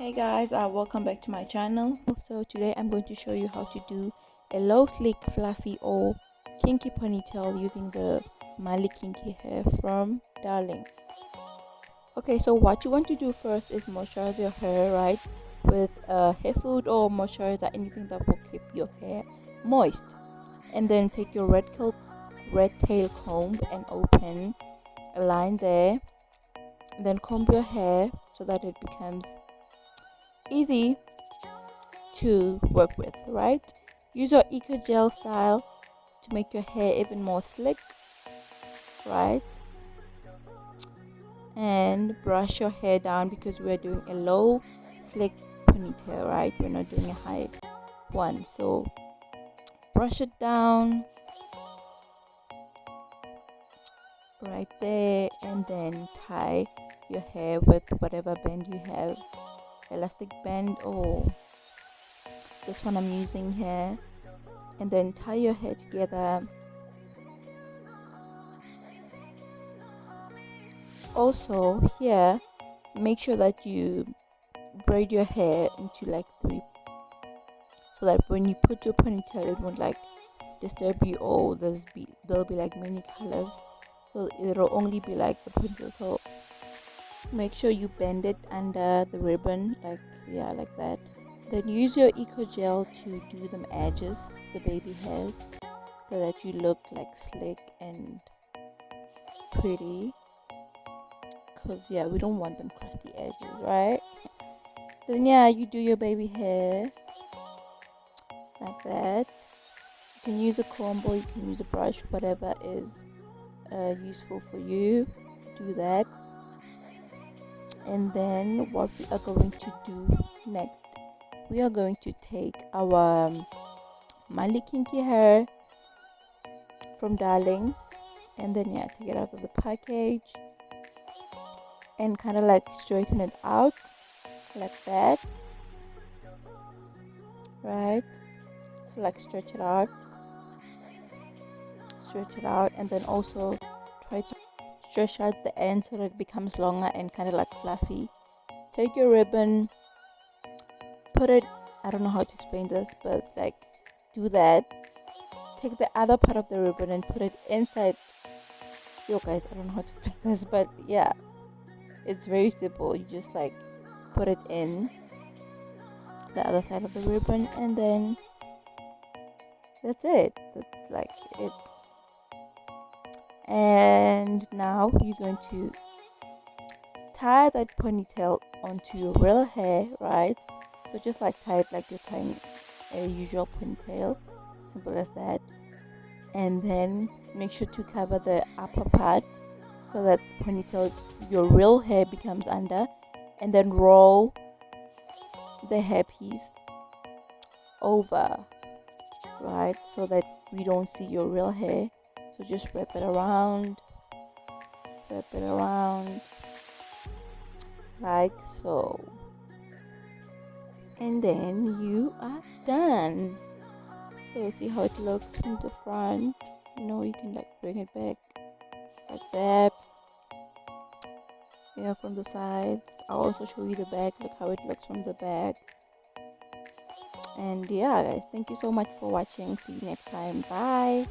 Hey guys, welcome back to my channel. So today I'm going to show you how to do a low sleek fluffy or kinky ponytail using the Marley Kinky hair from Darling. Okay, so what you want to do first is moisturize your hair, right, with hair food or moisturizer, anything that will keep your hair moist. And then take your red tail comb and open a line there. Then comb your hair so that it becomes easy to work with, right? Use your eco gel style to make your hair even more slick, right? And brush your hair down because we're doing a low slick ponytail, right? We're not doing a high one. So brush it down right there, and then tie your hair with whatever band you have, elastic band or this one I'm using here, and then tie your hair together. Also here, make sure that you braid your hair into like 3, so that when you put your ponytail it won't like disturb you, or there'll be like many colors, so it'll only be like the ponytail. So make sure you bend it under the ribbon, like that. Then use your eco gel to do them edges, the baby hairs, so that you look like slick and pretty, because we don't want them crusty edges, right? Then you do your baby hair like that. You can use a comb or you can use a brush, whatever is useful for you. Do that. And then what we are going to do next, we are going to take our Marley Kinky hair from Darling, and then take it out of the package and kind of like straighten it out like that, right? So like stretch it out, and then also try to stretch out the end so that it becomes longer and kind of like fluffy. Take your ribbon, put it, I don't know how to explain this, but like do that. Take the other part of the ribbon and put it inside. Yo guys, I don't know how to explain this, but it's very simple. You just like put it in the other side of the ribbon, and then that's it. That's like it. And now you're going to tie that ponytail onto your real hair, right? So just like tie it like you're tying a usual ponytail, simple as that. And then make sure to cover the upper part so that ponytail, your real hair, becomes under, and then roll the hairpiece over, right, so that we don't see your real hair. So just wrap it around like so, and then you are done. So see how it looks from the front. You can like bring it back like that. From the sides. I'll also show you the back. Look how it looks from the back. And guys, thank you so much for watching. See you next time. Bye.